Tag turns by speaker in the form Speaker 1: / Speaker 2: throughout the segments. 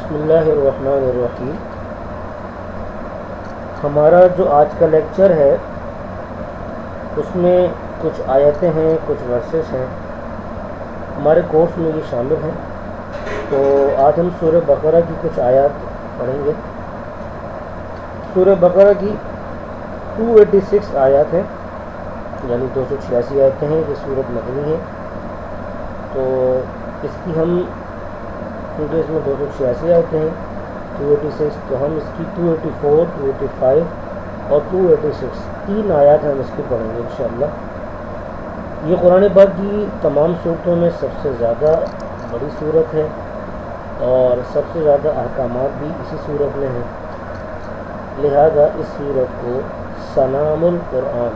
Speaker 1: بسم اللہ الرحمن الرحیم۔ ہمارا جو آج کا لیکچر ہے اس میں کچھ آیتیں ہیں، کچھ ورسز ہیں، ہمارے کورس میں یہ شامل ہیں۔ تو آج ہم سورہ بقرہ کی کچھ آیات پڑھیں گے۔ سورہ بقرہ کی 286 آیات ہیں، یعنی 286 آیتیں ہیں۔ یہ سورت مدنی ہے، تو اس کی ہم کیونکہ اس میں 286 آیتیں ہیں 286، تو ہم اس کی 284، 285 اور 286 تین آیات ہم اس کی پڑھیں گے انشاءاللہ۔ یہ قرآن پاک کی تمام صورتوں میں سب سے زیادہ بڑی صورت ہے اور سب سے زیادہ احکامات بھی اسی صورت میں ہیں، لہذا اس صورت کو سنام القرآن،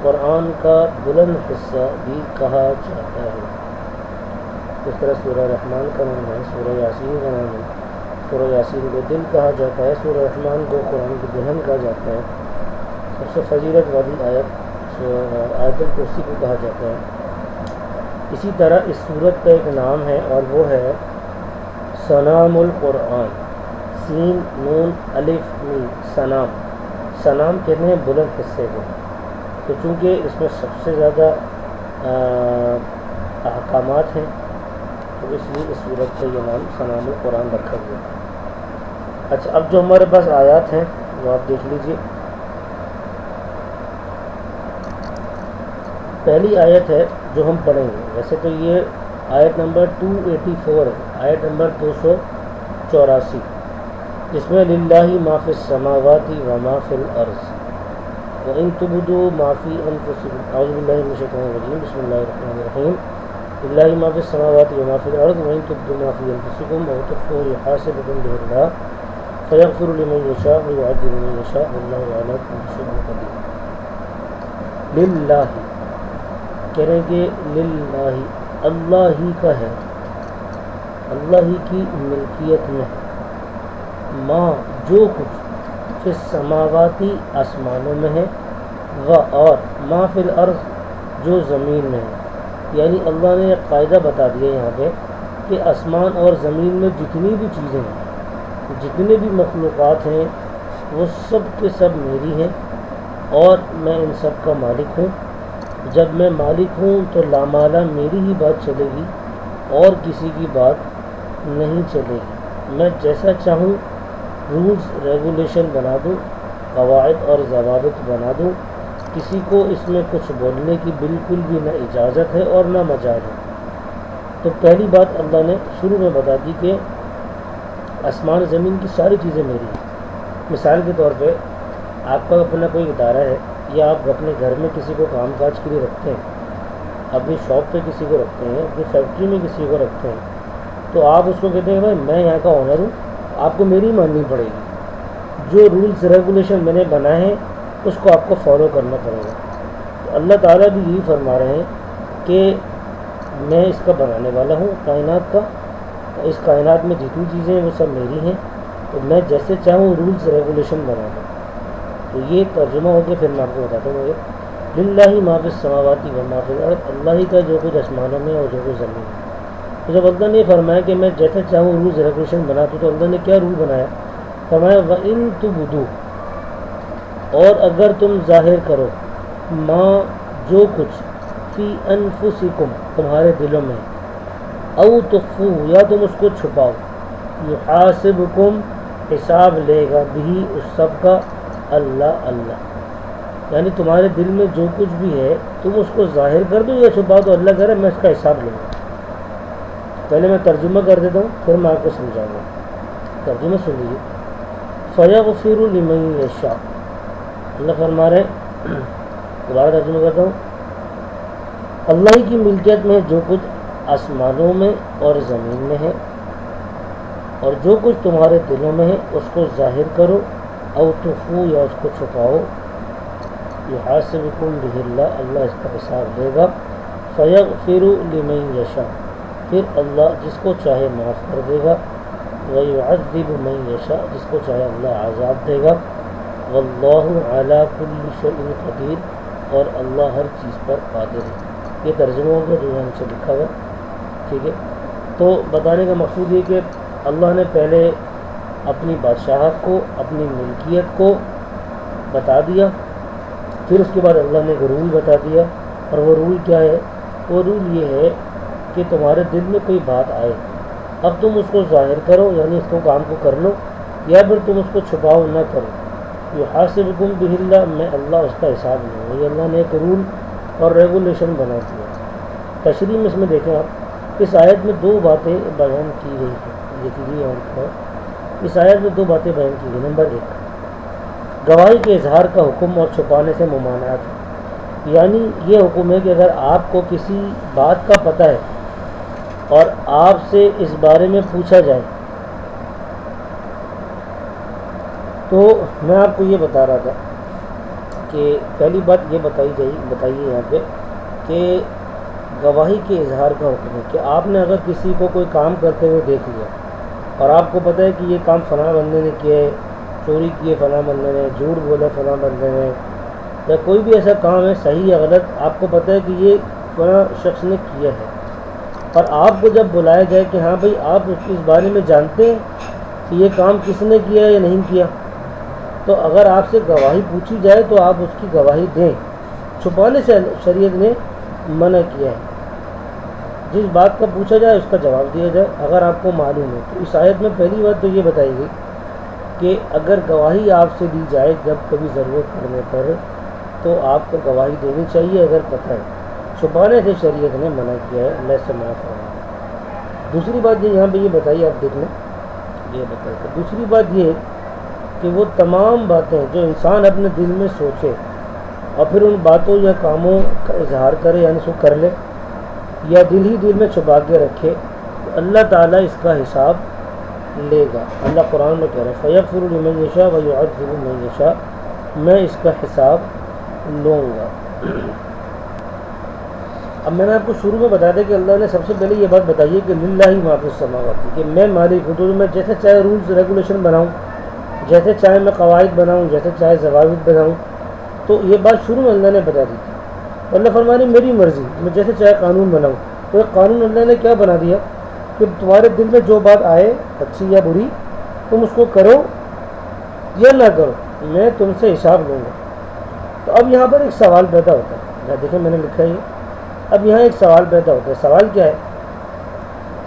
Speaker 1: قرآن کا بلند حصہ بھی کہا جاتا ہے۔ اس طرح سورہ رحمان کا نام ہے، سورہ یاسین کا نام ہے۔ سورہ یاسین کو دل کہا جاتا ہے، سورہ رحمان کو قرآن کی دلہن کہا جاتا ہے۔ سب سے فضیلت والی آیت الکرسی کو کہا جاتا ہے۔ اسی طرح اس سورت کا ایک نام ہے اور وہ ہے سنام القرآن، سین نون الف میم سنام۔ سنام کہتے ہیں بلند حصے کو، تو چونکہ اس میں سب سے زیادہ احکامات ہیں تو اس لیے اس سورت کا یہ نام سنام القرآن رکھا گیا۔ اچھا، اب جو ہمارے پاس آیات ہیں وہ آپ دیکھ لیجئے۔ پہلی آیت ہے جو ہم پڑھیں گے، ویسے تو یہ آیت نمبر 284 ہے، آیت نمبر 284، جس میں للہ ما فی السماوات و ما فی الارض وَإِن تُبْدُوا مَا فِي أَنفُسِكُمْ أَعُوذُ بِاللَّهِ مِنَ الشَّيْطَانِ الرَّجِيمِ بسم اللہ الرحمن الرحیم للہ ما فی السماوات و ما فی الارض وَإِن تُبْدُوا مَا فِي أَنفُسِكُمْ أَوْ تُخْفُوهُ يُحَاسِبْكُم بِهِ اللَّهُ فَيَغْفِرُ لِمَن يَشَاءُ وَيُعَذِّبُ مَن يَشَاءُ وَاللَّهُ عَلَىٰ كُلِّ شَيْءٍ قَدِيرٌ۔ للہ کہہ رہے ہیں کہ للہ اللہ ہی کا ہے، اللہ ہی کی ملکیت میں ہے، ما جو کچھ فی السماواتی آسمانوں میں ہے، و اور ما فی الارض جو زمین میں ہے۔ یعنی اللہ نے ایک قاعدہ بتا دیا یہاں پہ کہ آسمان اور زمین میں جتنی بھی چیزیں ہیں، جتنے بھی مخلوقات ہیں، وہ سب کے سب میری ہیں اور میں ان سب کا مالک ہوں۔ جب میں مالک ہوں تو لامالا میری ہی بات چلے گی اور کسی کی بات نہیں چلے گی۔ میں جیسا چاہوں رولز ریگولیشن بنا دوں، قواعد اور ضوابط بنا دوں، کسی کو اس میں کچھ بولنے کی بالکل بھی نہ اجازت ہے اور نہ مجال ہے۔ تو پہلی بات اللہ نے شروع میں بتا دی کہ آسمان زمین کی ساری چیزیں میری ہیں۔ مثال کے طور پہ آپ کا اپنا کوئی ادارہ ہے یا آپ اپنے گھر میں کسی کو کام کاج کے لیے رکھتے ہیں، اپنی شاپ پہ کسی کو رکھتے ہیں، اپنی فیکٹری میں کسی کو رکھتے ہیں، تو آپ اس کو کہتے ہیں بھائی میں یہاں کا آنر ہوں، آپ کو میری ماننی پڑے گی، جو رولز ریگولیشن میں نے بنائے ہیں اس کو آپ کو فالو کرنا پڑے گا۔ تو اللہ تعالیٰ بھی یہی فرما رہے ہیں کہ میں اس کا بنانے والا ہوں کائنات کا، اس کائنات میں جتنی چیزیں ہیں وہ سب میری ہیں، تو میں جیسے چاہوں رولز ریگولیشن بنا دوں۔ تو یہ ترجمہ ہو کے پھر میں آپ کو بتاتا ہوں للہ ما فی السماوات و ما فی الارض، اللہ ہی کا جو کچھ آسمانوں میں اور جو کچھ زمین میں۔ تو جب اللہ نے فرمایا کہ میں جیسے چاہوں رولز ریگولیشن بنا دوں، تو اللہ نے کیا رول بنایا؟ فرمایا وَإِن تُبْدُوا، اور اگر تم ظاہر کرو، ما جو کچھ فی انفسکم تمہارے دلوں میں، او تخفوہ یا تم اس کو چھپاؤ، یحاسبکم حساب لے گا بھی اس سب کا اللہ اللہ۔ یعنی تمہارے دل میں جو کچھ بھی ہے تم اس کو ظاہر کر دو یا چھپا دو، اللہ کہہ رہا ہے میں اس کا حساب لوں گا۔ پہلے میں ترجمہ کر دیتا ہوں پھر میں آپ کو سمجھاؤں گا۔ ترجمہ سن لیجیے۔ فَيَغْفِرُ لِمَن يَشَاءُ، اللہ فرما رہے ہیں، دوبارہ ترجمہ کرتا ہوں، اللہ کی ملکیت میں جو کچھ آسمانوں میں اور زمین میں ہے، اور جو کچھ تمہارے دلوں میں ہے اس کو ظاہر کرو، او تخفو یا اس کو چھپاؤ، یحاسبکم بہ اللہ، اللہ اس کا حساب دے گا۔ فَيَغْفِرُ لِمَن يَشَاءُ، پھر اللہ جس کو چاہے معاف کر دے گا، وَيُعَذِّبُ مَن يَشَاءُ، جس کو چاہے اللہ عذاب دے گا، وَاللَّهُ عَلَىٰ كُلِّ شَيْءٍ قَدِيرٌ، اور اللہ ہر چیز پر قادر ہے۔ یہ ترجمہ ہوگا جو یہاں سے لکھا ہوا، ٹھیک ہے۔ تو بتانے کا مقصود یہ کہ اللہ نے پہلے اپنی بادشاہت کو، اپنی ملکیت کو بتا دیا، پھر اس کے بعد اللہ نے ایک رول بتا دیا، اور وہ رول کیا ہے؟ وہ رول یہ ہے کہ تمہارے دل میں کوئی بات آئے، اب تم اس کو ظاہر کرو، یعنی اس کو کام کو کر لو، یا پھر تم اس کو چھپاؤ نہ کرو۔ یحاسبکم بہ اللہ، میں اللہ اس کا حساب لوں گا۔ یہ اللہ نے ایک رول اور ریگولیشن بنا دیا۔ تشریح میں اس میں دیکھیں آپ، اس آیت میں دو باتیں بیان کی گئی ہیں، دیکھیے اس آیت میں دو باتیں بیان کی گئی۔ نمبر ایک، گواہی کے اظہار کا حکم اور چھپانے سے ممانعت ہے، یعنی یہ حکم ہے کہ اگر آپ کو کسی بات کا پتہ ہے اور آپ سے اس بارے میں پوچھا جائے، تو میں آپ کو یہ بتا رہا تھا کہ پہلی بات یہ بتائیے یہاں پہ کہ گواہی کے اظہار کا حکم ہے کہ آپ نے اگر کسی کو کوئی کام کرتے ہوئے دیکھ لیا اور آپ کو پتہ ہے کہ یہ کام فلاں بندے نے کیا ہے، چوری کی ہے فلاں بندے نے، جھوٹ بولا فلاں بندے نے، یا کوئی بھی ایسا کام ہے صحیح یا غلط، آپ کو پتہ ہے کہ یہ فلاں شخص نے کیا ہے، اور آپ کو جب بلایا جائے کہ ہاں بھئی آپ اس بارے میں جانتے ہیں کہ یہ کام کس نے کیا ہے یا نہیں کیا، تو اگر آپ سے گواہی پوچھی جائے تو آپ اس کی گواہی دیں۔ چھپانے سے شریعت نے منع کیا ہے، جس بات کا پوچھا جائے اس کا جواب دیا جائے اگر آپ کو معلوم ہے۔ تو اس آیت میں پہلی بات تو یہ بتائی گئی کہ اگر گواہی آپ سے دی جائے جب کبھی ضرورت پڑنے پر، تو آپ کو گواہی دینی چاہیے اگر پتہ ہے۔ چھپانے سے شریعت نے منع کیا ہے، اللہ سے منع فرمایا۔ دوسری بات یہاں پہ یہ بتائی، آپ دیکھ لیں یہ بتائی، دوسری بات یہ کہ وہ تمام باتیں جو انسان اپنے دل میں سوچے اور پھر ان باتوں یا کاموں کا اظہار کرے، یعنی اس کو کر لے یا دل ہی دل میں چھپا کے رکھے، تو اللہ تعالیٰ اس کا حساب لے گا۔ اللہ قرآن میں کہہ رہا ہے فَيَغْفِرُ لِمَن يَشَاءُ وَيُعَذِّبُ مَن يَشَاءُ، میں اس کا حساب لوں گا۔ اب میں نے آپ کو شروع میں بتایا تھا کہ اللہ نے سب سے پہلے یہ بات بتائی ہے کہ للہ ما فی السماوات، کہ میں مالک ہوں، تو میں جیسے چاہے رولز ریگولیشن بناؤں، جیسے چاہے میں قواعد بناؤں، جیسے چاہے ضوابط بناؤں، تو یہ بات شروع میں اللہ نے بتا دی تھی۔ اللہ فرمانے میری مرضی، میں جیسے چاہے قانون بناؤں، تو ایک قانون اللہ نے کیا بنا دیا کہ تمہارے دل میں جو بات آئے اچھی یا بری، تم اس کو کرو یا نہ کرو، میں تم سے حساب لوں گا۔ تو اب یہاں پر ایک سوال پیدا ہوتا ہے، دیکھیں میں نے لکھا ہے یہ، اب یہاں ایک سوال پیدا ہوتا ہے۔ سوال کیا ہے؟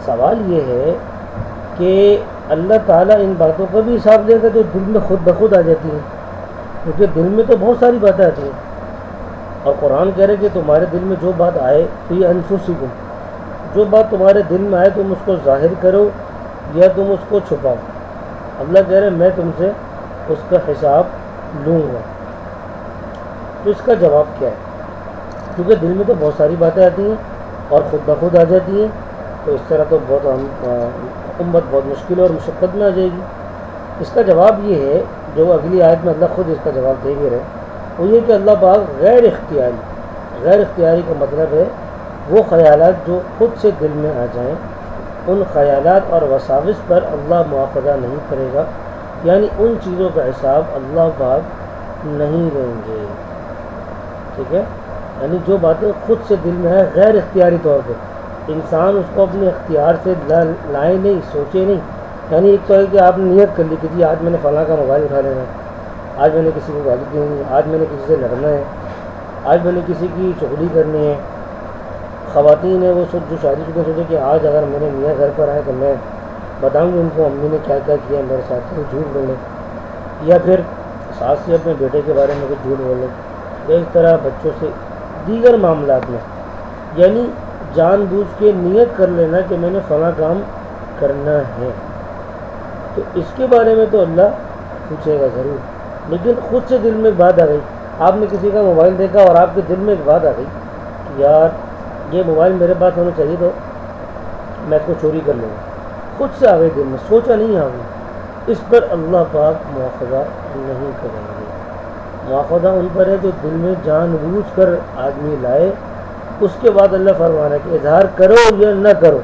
Speaker 1: سوال یہ ہے کہ اللہ تعالیٰ ان باتوں کا بھی حساب لے گا جو دل میں خود بخود آ جاتی ہیں، کیونکہ دل میں تو بہت ساری باتیں آتی ہیں، اور قرآن کہہ رہے کہ تمہارے دل میں جو بات آئے فی انفسکم، جو بات تمہارے دل میں آئے تم اس کو ظاہر کرو یا تم اس کو چھپاؤ۔ اللہ کہہ رہے میں تم سے اس کا حساب لوں گا۔ تو اس کا جواب کیا ہے؟ کیونکہ دل میں تو بہت ساری باتیں آتی ہیں اور خود بخود آ جاتی ہیں، تو اس طرح تو امت بہت مشکل اور مشقت میں آ جائے گی۔ اس کا جواب یہ ہے جو اگلی آیت میں اللہ خود اس کا جواب دے بھی رہے، وہ یہ کہ اللہ پاک غیر اختیاری کا مطلب ہے وہ خیالات جو خود سے دل میں آ جائیں، ان خیالات اور وساوس پر اللہ مواخذہ نہیں کرے گا، یعنی ان چیزوں کا حساب اللہ پاک نہیں لیں گے۔ ٹھیک ہے، یعنی جو باتیں خود سے دل میں ہے غیر اختیاری طور پہ، انسان اس کو اپنے اختیار سے لائے نہیں، سوچے نہیں، یعنی ایک تو ہے کہ آپ نے نیت کر لی کہ جی آج میں نے فلاں کا موبائل اٹھا لینا ہے، آج میں نے کسی کو گالی دینی ہے، آج میں نے کسی سے لڑنا ہے، آج میں نے کسی کی چغلی کرنی ہے۔ خواتین ہیں وہ جو شادی شدہ سوچے کہ آج اگر میرے میاں گھر پر آئے تو میں بتاؤں گی ان کو امی نے کیا کیا کیا میرے ساتھ، سے جھوٹ بولے، یا پھر ساس سے اپنے بیٹے کے بارے میں کچھ جھوٹ بولے، یا اس طرح بچوں سے دیگر معاملات میں، یعنی جان بوجھ کے نیت کر لینا کہ میں نے فلاں کام کرنا ہے، تو اس کے بارے میں تو اللہ پوچھے گا ضرور۔ لیکن خود سے دل میں ایک بات آ گئی، آپ نے کسی کا موبائل دیکھا اور آپ کے دل میں ایک بات آ گئی کہ یار یہ موبائل میرے پاس ہونا چاہیے تو میں اس کو چوری کر لوں گا، خود سے آ گئی دل میں، سوچا نہیں آ گئی، اس پر اللہ پاک مواخذہ نہیں کریں گے۔ مواخذہ ان پر ہے جو دل میں جان بوجھ کر آدمی لائے، اس کے بعد اللہ فرمانا ہے کہ اظہار کرو یا نہ کرو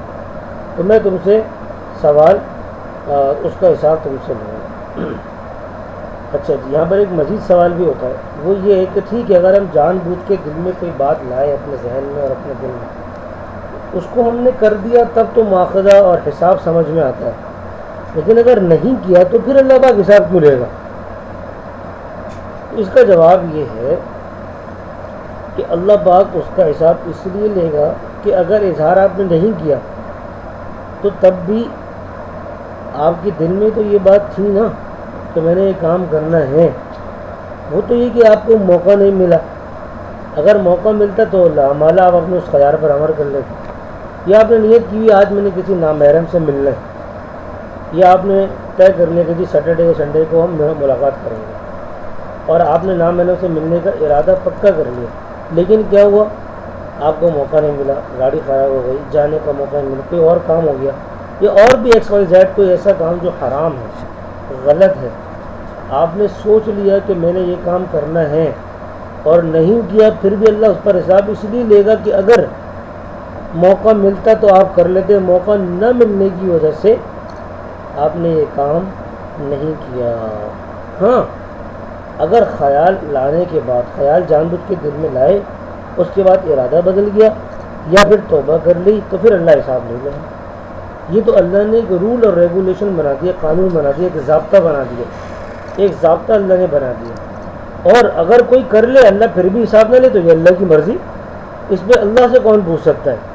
Speaker 1: تو میں تم سے سوال اس کا حساب تم سے لوں گا۔ اچھا جی، یہاں پر ایک مزید سوال بھی ہوتا ہے، وہ یہ ہے کہ ٹھیک ہے اگر ہم جان بوجھ کے دل میں کوئی بات لائے اپنے ذہن میں اور اپنے دل میں، اس کو ہم نے کر دیا تب تو مواخذہ اور حساب سمجھ میں آتا ہے، لیکن اگر نہیں کیا تو پھر اللہ پاک حساب کیوں لے گا؟ اس کا جواب یہ ہے کہ اللہ پاک اس کا حساب اس لیے لے گا کہ اگر اظہار آپ نے نہیں کیا تو تب بھی آپ کے دل میں تو یہ بات تھی نا کہ میں نے یہ کام کرنا ہے. وہ تو یہ کہ آپ کو موقع نہیں ملا. اگر موقع ملتا تو لامالا آپ اپنے اس خیال پر عمل کر لیتے. یا آپ نے نیت کی آج میں نے کسی نامحرم سے ملنا ہے, یا آپ نے طے کر لیا کہ جی سیٹرڈے یا سنڈے کو ہم ملاقات کریں گے, اور آپ نے نامحرم سے ملنے کا ارادہ پکا کر لیا, لیکن کیا ہوا, آپ کو موقع نہیں ملا, گاڑی خراب ہو گئی, جانے کا موقع نہیں ملا, کوئی اور کام ہو گیا, یا اور بھی ایکس وائی زیڈ کوئی ایسا کام جو حرام ہے, غلط ہے. آپ نے سوچ لیا کہ میں نے یہ کام کرنا ہے اور نہیں کیا, پھر بھی اللہ اس پر حساب اس لیے لے گا کہ اگر موقع ملتا تو آپ کر لیتے, موقع نہ ملنے کی وجہ سے آپ نے یہ کام نہیں کیا. ہاں اگر خیال لانے کے بعد, خیال جان بوجھ کے دل میں لائے, اس کے بعد ارادہ بدل گیا یا پھر توبہ کر لی تو پھر اللہ حساب لے گا. یہ تو اللہ نے ایک رول اور ریگولیشن بنا دیا, قانون بنا دیا, ایک ضابطہ بنا دیا, ایک ضابطہ اللہ نے بنا دیا. اور اگر کوئی کر لے اللہ پھر بھی حساب نہ لے تو یہ اللہ کی مرضی, اس پہ اللہ سے کون پوچھ سکتا ہے.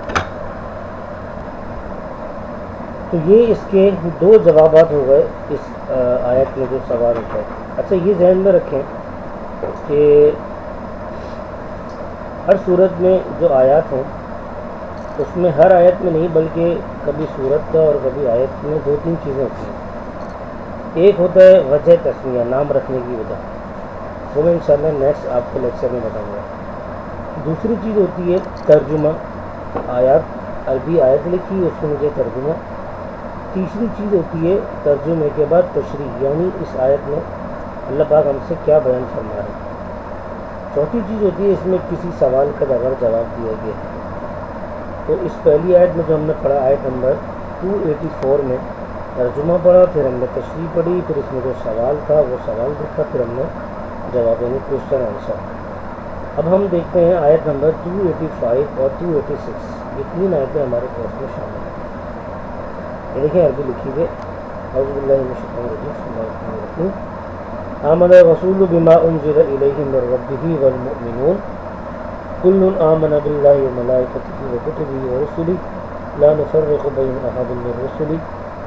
Speaker 1: تو یہ اس کے دو جوابات ہو گئے اس آیت میں جو سوال ہوتا ہے. اچھا یہ ذہن میں رکھیں کہ ہر صورت میں جو آیات ہیں اس میں ہر آیت میں نہیں بلکہ کبھی صورت کا اور کبھی آیت میں دو تین چیزیں ہوتی ہیں. ایک ہوتا ہے وجہ تسمیہ, نام رکھنے کی وجہ, وہ میں انشاءاللہ نیکسٹ آپ کو لیکچر میں بتاؤں گا. دوسری چیز ہوتی ہے ترجمہ, آیات عربی آیت لکھی اس میں مجھے ترجمہ. تیسری چیز ہوتی ہے ترجمے کے بعد تشریح, یعنی اس آیت میں اللہ پاک ہم سے کیا بیان فرما رہے ہیں. چوتھی چیز ہوتی ہے اس میں کسی سوال کا اگر جواب دیا گیا. تو اس پہلی آیت میں جو ہم نے پڑھا, آیت نمبر 284 میں ترجمہ پڑھا, پھر ہم نے تشریح پڑھی, پھر اس میں جو سوال تھا وہ سوال دیکھا, پھر ہم نے جواب یعنی کوشچن آنسر. اب ہم دیکھتے ہیں آیت نمبر 285 اور 286, یہ تین آیتیں ہمارے کورس میں شامل ہیں. یہ دیکھیں عربی لکھی ہے. اعوذ باللہ من الشیطان الرجیم, بسم اللہ الرحمن الرحیم. آمن الرسول بما انزل الیہ من ربہ والمؤمنون کل آمن باللہ وملائکتہ وکتبہ ورسلہ لا نفرق بین احد من رسلہ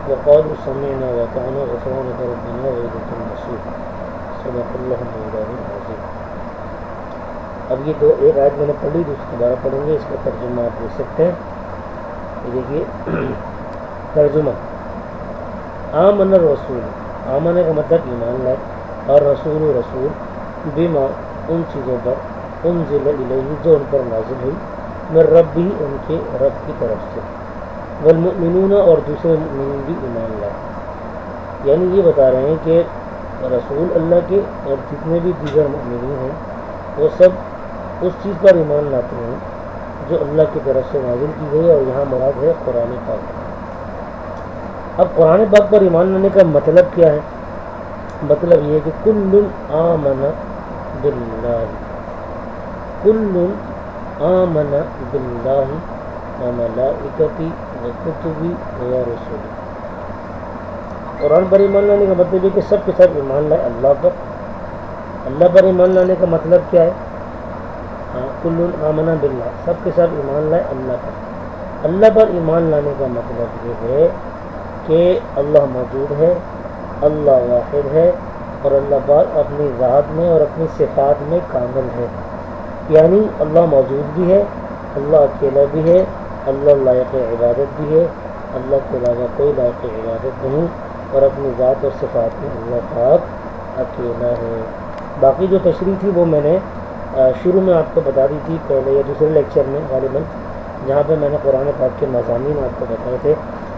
Speaker 1: وقالوا سمعنا واطعنا غفرانک ربنا وإلیک المصیر. صدق اللہ مولانا العظیم. اب یہ دو, ایک آیت میں نے پڑھی, دوسری دوبارہ پڑھیں گے, اس کا ترجمہ آپ دیکھ سکتے ہیں. یہ دیکھیے ترجمہ, آمن الرسول, آمن کا مطلب ایمان لائے, اور رسول رسول, بما ان چیزوں پر, انزل الیہ جو ان پر نازل ہوئی, من ربہ ان کے رب کی طرف سے, والمؤمنون اور دوسرے مؤمنین بھی ایمان لائے. یعنی یہ بتا رہے ہیں کہ رسول اللہ کے اور جتنے بھی دیگر مؤمنین ہیں وہ سب اس چیز پر ایمان لاتے ہیں جو اللہ کی طرف سے نازل کی گئی, اور یہاں مراد ہے قرآن پاک. اب قرآن پاک پر ایمان لانے کا مطلب کیا ہے؟ مطلب یہ ہے کہ کل آمن باللہ, کل آمن باللہ وملائکتہ وکتبہ ورسلہ. قرآن پر ایمان لانے کا مطلب یہ کہ سب کے سب ایمان لائے اللہ پر. اللہ پر ایمان لانے کا مطلب کیا ہے؟ کل آمن باللہ, سب کے سب ایمان لائے اللہ پر. اللہ پر ایمان لانے کا مطلب یہ ہے کہ اللہ موجود ہے, اللہ واحد ہے, اور اللہ پاک اپنی ذات میں اور اپنی صفات میں کامل ہے. یعنی اللہ موجود بھی ہے, اللہ اکیلا بھی ہے, اللہ لائق عبادت بھی ہے, اللہ کے علاوہ کوئی لائق عبادت نہیں, اور اپنی ذات اور صفات میں اللہ پاک اکیلا ہے. باقی جو تشریح تھی وہ میں نے شروع میں آپ کو بتا دی تھی, پہلے یا دوسرے لیکچر میں غالباً, جہاں پہ میں نے قرآن پاک کے مضامین آپ کو بتائے تھے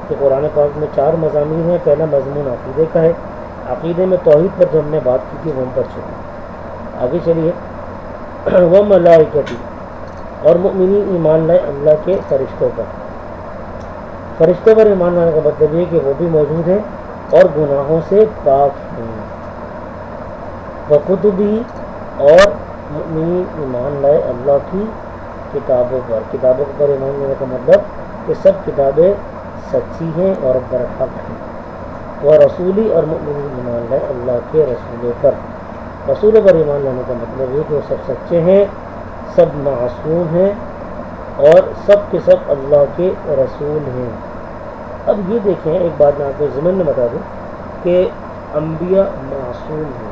Speaker 1: کہ قرآن پاک میں 4 مضامین ہیں. پہلا مضمون عقیدے کا ہے, عقیدے میں توحید پر جو ہم نے بات کی تھی وہ ہم پر چلی. آگے چلیے, وہ ملائکتی, اور مؤمنین ایمان لائے اللہ کے فرشتوں پر. فرشتوں پر ایمان لانے کا مطلب یہ کہ وہ بھی موجود ہیں اور گناہوں سے پاک ہیں. وکتبہ, اور مؤمنین ایمان لائے اللہ کی کتابوں پر. کتابوں پر ایمان لانے کا مطلب کہ سب کتابیں سچی ہیں اور برحق ہیں. وہ رسولی اور مؤمنین ایمان لائے اللہ کے رسولوں پر. رسولوں پر ایمان لانے کا مطلب یہ کہ وہ سب سچے ہیں، سب معصوم ہیں اور سب کے سب اللہ کے رسول ہیں. اب یہ دیکھیں ایک بات میں آپ کو ضمن میں بتا دوں کہ انبیاء معصوم ہیں،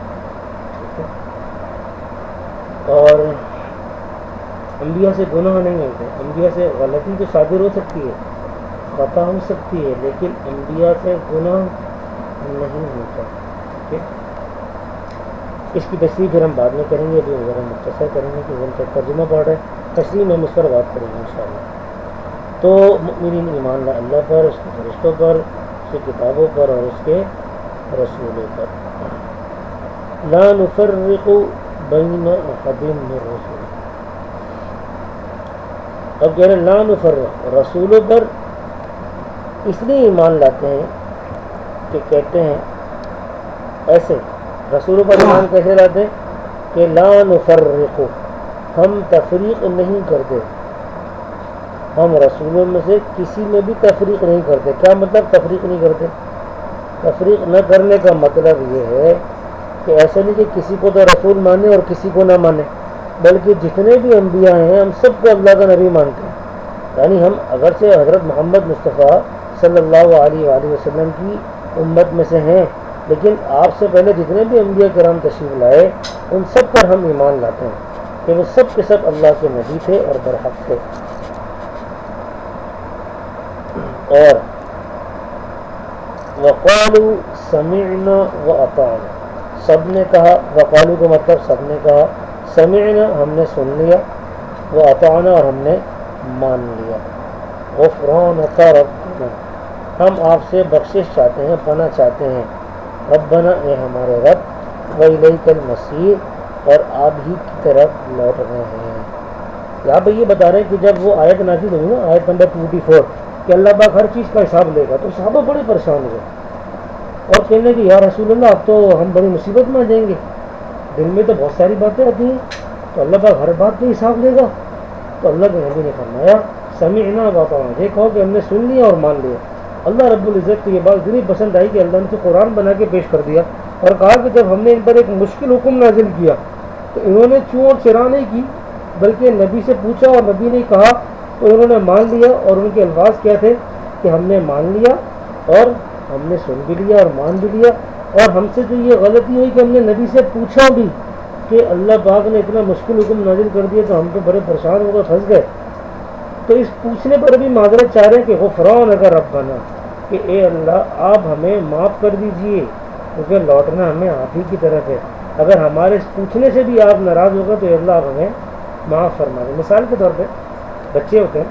Speaker 1: اور انبیاء سے گناہ نہیں ہوتے. انبیاء سے غلطی تو صادر ہو سکتی ہے، خطا ہو سکتی ہے، لیکن انبیاء سے گناہ نہیں ہوتا. ٹھیک ہے، اس کی تشریح پھر ہم بعد میں کریں گے، ابھی ذرا مختصر کریں گے کہ ان کا ترجمہ پڑھ رہے ہیں، تشریح میں ہم اس پر بات کریں گے انشاءاللہ. تو مؤمنین ایمان لائے اللہ پر، اس کے فرشتوں پر، اس کی کتابوں پر اور اس کے رسولوں پر. لا نفرق بین احد من الرسل. اب کہہ رہے ہیں لا نفرق، رسولوں پر اس لیے ایمان لاتے ہیں کہ کہتے ہیں ایسے رسولوں پر ایمان کیسے لاتے ہیں کہ لا نفرق، ہم تفریق نہیں کرتے، ہم رسولوں میں سے کسی میں بھی تفریق نہیں کرتے. کیا مطلب تفریق نہیں کرتے؟ تفریق نہ کرنے کا مطلب یہ ہے کہ ایسا نہیں کہ کسی کو تو رسول مانے اور کسی کو نہ مانے، بلکہ جتنے بھی انبیاء ہیں ہم سب کو اللہ کا نبی مانتے ہیں. یعنی ہم اگرچہ حضرت محمد مصطفیٰ صلی اللہ علیہ وآلہ وسلم کی امت میں سے ہیں، لیکن آپ سے پہلے جتنے بھی انبیاء کرام تشریف لائے ان سب پر ہم ایمان لاتے ہیں کہ وہ سب کے سب اللہ کے نبی تھے اور برحق تھے. اور وقالوا سمعنا واطعنا، سب نے کہا، وقالوا کا مطلب سب نے کہا، سمعنا ہم نے سن لیا، واطعنا اور ہم نے مان لیا. غفرانک ربنا، ہم آپ سے بخشش چاہتے ہیں، پناہ چاہتے ہیں. ربنا اے ہمارے رب، وإلیک المصیر اور آپ ہی کی طرف لوٹ رہے ہیں. یہاں پہ یہ بتا رہے ہیں کہ جب وہ آیت نازل ہوئی نا، آیت نمبر 24 کہ اللہ پاک ہر چیز کا حساب لے گا، تو صحابہ بڑے پریشان ہوئے اور کہنے کہ یا رسول اللہ اب تو ہم بڑی مصیبت میں آ جائیں گے، دل میں تو بہت ساری باتیں آتی ہیں، تو اللہ پاک ہر بات پہ حساب لے گا. تو اللہ کے نبی نے فرمایا سمعنا واطعنا، دیکھو کہ ہم نے سن لیا اور مان لیا. اللہ رب العزت کو یہ بات اتنی پسند آئی کہ اللہ نے تو قرآن بنا کے پیش کر دیا اور کہا کہ جب ہم نے ان پر ایک مشکل حکم نازل کیا تو انہوں نے چوں اور چرا نہیں کی، بلکہ نبی سے پوچھا اور نبی نے کہا تو انہوں نے مان لیا. اور ان کے الفاظ کیا تھے کہ ہم نے مان لیا اور ہم نے سن بھی لیا اور مان بھی لیا. اور ہم سے جو یہ غلطی ہوئی کہ ہم نے نبی سے پوچھا بھی کہ اللہ پاک نے اتنا مشکل حکم نازل کر دیا تو ہم تو بڑے پریشان ہو کر پھنس گئے. تو اس پوچھنے پر بھی معذرت چاہ رہے ہیں کہ غفرانک ربنا، کہ اے اللہ آپ ہمیں معاف کر دیجئے، کیونکہ لوٹنا ہمیں آپ ہی کی طرف ہے. اگر ہمارے اس پوچھنے سے بھی آپ ناراض ہوگا تو اللہ آپ ہمیں معاف فرما دیں. مثال کے طور پہ بچے ہوتے ہیں،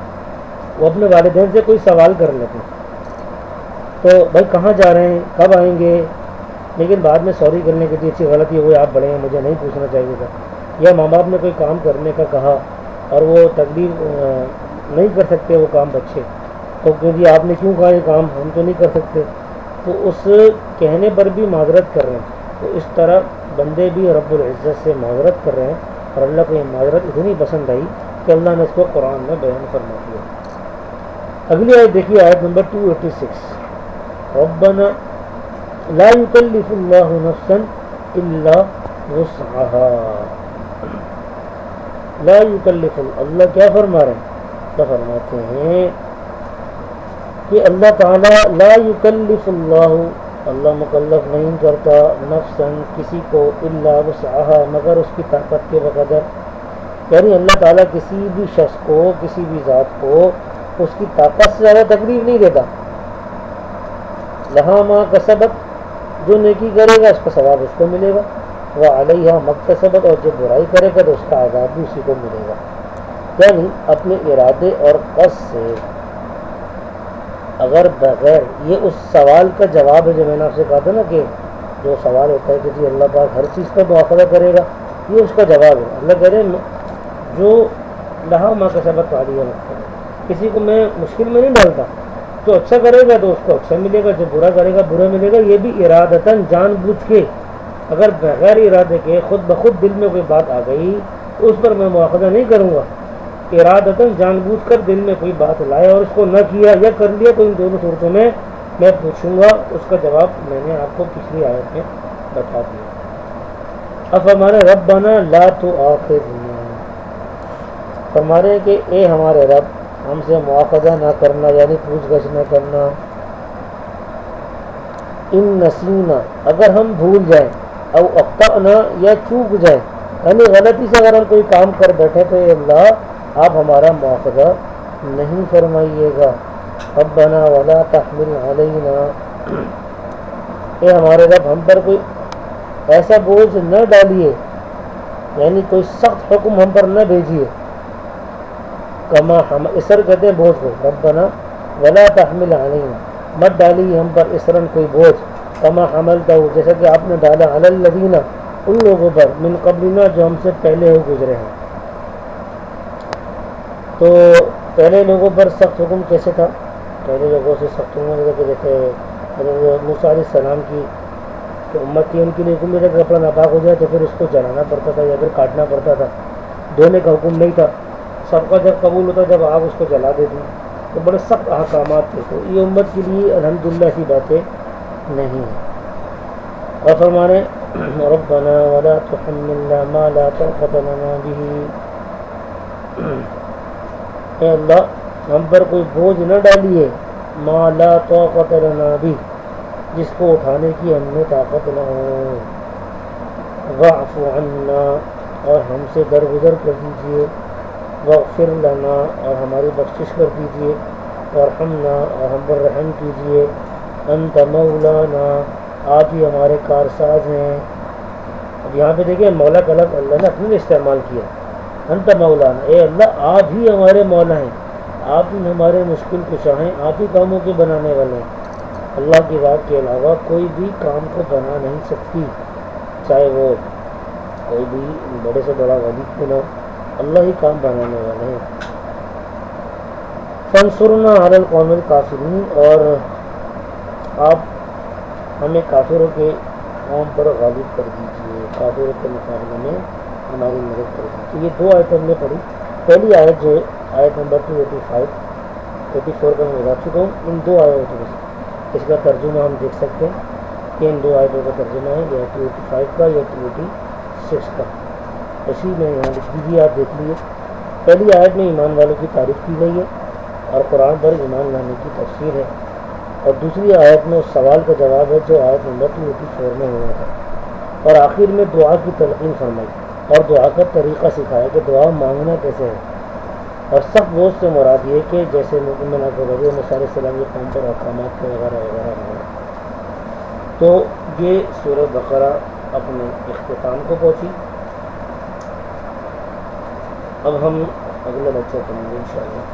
Speaker 1: وہ اپنے والدین سے کوئی سوال کر لیتے ہیں تو بھائی کہاں جا رہے ہیں، کب آئیں گے، لیکن بعد میں سوری کرنے کی اچھی غلطی ہوئی، آپ بڑے ہیں مجھے نہیں پوچھنا چاہیے تھا. یا ماں باپ نے کوئی کام کرنے کا کہا اور وہ تکلیف نہیں کر سکتے وہ کام بچے، تو کہ جی آپ نے کیوں کہا یہ کام ہم تو نہیں کر سکتے، تو اس کہنے پر بھی معذرت کر رہے ہیں. تو اس طرح بندے بھی رب العزت سے معذرت کر رہے ہیں اور اللہ کو یہ معذرت اتنی پسند آئی کہ اللہ نے اس کو قرآن میں بیان فرما دیا. اگلی آیت دیکھیے، آیت نمبر 286. ربنا لا يكلف اللہ نفسا الا وسعها. لا يكلف، اللہ کیا فرما رہے ہیں؟ تو فرماتے ہیں کہ اللہ تعالیٰ لا يكلف اللہ، اللہ مکلف نہیں کرتا نفسا کسی کو الا وسعها مگر اس کی طاقت کے بقدر. یعنی اللہ تعالیٰ کسی بھی شخص کو، کسی بھی ذات کو اس کی طاقت سے زیادہ تکلیف نہیں دیتا. لہا ما کسبت، جو نیکی کرے گا اس کا ثواب اس کو ملے گا، وعلیہا مکتسبت، اور جو برائی کرے گا تو اس کا عذاب بھی اسی کو ملے گا. یعنی اپنے ارادے اور قصد سے اگر بغیر، یہ اس سوال کا جواب ہے جو میں نے آپ سے کہا تھا نا کہ جو سوال ہوتا ہے کہ جی اللہ پاک ہر چیز پر مواخذہ کرے گا، یہ اس کا جواب ہے. اللہ کہہ رہے ہیں جو لہا ما کسبت وعلیہا مکتسبت، کسی کو میں مشکل میں نہیں ڈالتا، جو اچھا کرے گا تو اس کو اچھا ملے گا، جو برا کرے گا برا ملے گا. یہ بھی ارادتاً جان بوجھ کے، اگر بغیر ارادے کے خود بخود دل میں کوئی بات آ گئی تو اس پر میں مواخذہ نہیں کروں گا. ارادتاً جان بوجھ کر دل میں کوئی بات لایا اور اس کو نہ کیا یا کر لیا تو ان دونوں صورتوں میں میں پوچھوں گا، اس کا جواب میں نے آپ کو پچھلی آیت میں بتا دیا۔ اب ہمارے ربنا لا تؤاخذنا، فرمانے کہ اے ہمارے رب ہم سے مواخذہ نہ کرنا، یعنی پوچھ گچھ نہ کرنا، ان نسینا اگر ہم بھول جائیں، او اخطأنا یا چوک جائیں، یعنی غلطی سے اگر ہم کوئی کام کر بیٹھے تو اے اللہ آپ ہمارا مواخذہ نہیں فرمائیے گا۔ ربنا ولا تحمل علینا، اے ہمارے رب ہم پر کوئی ایسا بوجھ نہ ڈالیے، یعنی کوئی سخت حکم ہم پر نہ بھیجیے، کما ہم اسر کہتے ہیں بوجھ کو، ربنا ولا تحمل علینا مت ڈالی ہم پر اسرن کوئی بوجھ، کما حملتہ جیسا کہ آپ نے ڈالا علی الذین ان لوگوں پر، من قبلنا جو ہم سے پہلے ہو گزرے ہیں۔ تو پہلے لوگوں پر سخت حکم کیسے تھا؟ پہلے لوگوں سے سخت حکم جیسے حضرت موسیٰ علیہ السلام کی تو امت تھی، ان کے لیے حکم یہ تھا کہ کپڑا ناپاک ہو جائے تو پھر اس کو جلانا پڑتا تھا یا پھر کاٹنا پڑتا تھا، دھونے کا حکم نہیں تھا۔ سب کا جب قبول ہوتا جب آگ اس کو جلا دیتی، تو بڑے سخت احکامات تھے، تو یہ امت کے لیے الحمدللہ کی باتیں نہیں ہیں۔ اور فرمانے ربنا ولا تحملنا ما لا طاقت لنا به، اے اللہ ہم پر کوئی بوجھ نہ ڈالیے، ما لا طاقت لنا به جس کو اٹھانے کی ہم نے طاقت نہ ہو، واعف عنا اور ہم سے درگزر کر دیجیے، واغفر لنا اور ہماری بخشش کر دیجیے، وارحمنا اور ہم پر رحم کیجیے، انت مولانا آپ ہی ہمارے کارساز ہیں۔ اب یہاں پہ دیکھیں مولا کا لفظ اللہ نے اپنے لیے استعمال کیا، انت مولانا، اے اللہ آپ ہی ہمارے مولا ہیں، آپ ہی ہمارے مشکل کشا ہیں، آپ ہی کاموں کے بنانے والے ہیں۔ اللہ کی بات کے علاوہ کوئی بھی کام کو بنا نہیں سکتی، چاہے وہ کوئی بھی بڑے سے بڑا ولی کیوں نہ ہو، اللہ ہی کام بنانے والے ہیں۔ فانصرنا علی القوم الکافرین، اور آپ ہمیں کافروں کے قوم پر غالب کر دیجیے، کافروں کے مقابلے میں ہماری مدد کر دیجیے۔ یہ دو آیتیں ہم نے پڑھی، پہلی آیت جو آیت نمبر 285 کا میں بتا چکا ہوں، ان دو آیتوں میں اس کا ترجمہ ہم دیکھ سکتے ہیں کہ ان دو آیتوں کا ترجمہ ہے، یا 285 کا یا 286 کا، اسی میں یہاں لکھ دیجیے، آپ دیکھ لیجیے۔ پہلی آیت میں ایمان والوں کی تعریف کی گئی ہے اور قرآن پر ایمان لانے کی تفسیر ہے، اور دوسری آیت میں اس سوال کا جواب ہے جو آیت نمبر 284 میں ہوا تھا، اور آخر میں دعا کی تلقین فرمائی اور دعا کا طریقہ سکھایا کہ دعا مانگنا کیسے ہے، اور سخت بوجھ سے مراد یہ کہ جیسے مومن موسیٰ علیہ السلام کے قوم پر احکامات کے وغیرہ وغیرہ وغیرہ۔ تو یہ سورہ بقرہ اپنے اختتام کو پہنچی۔ اب ہم اگلا لیکچر کریں گے انشاءاللہ۔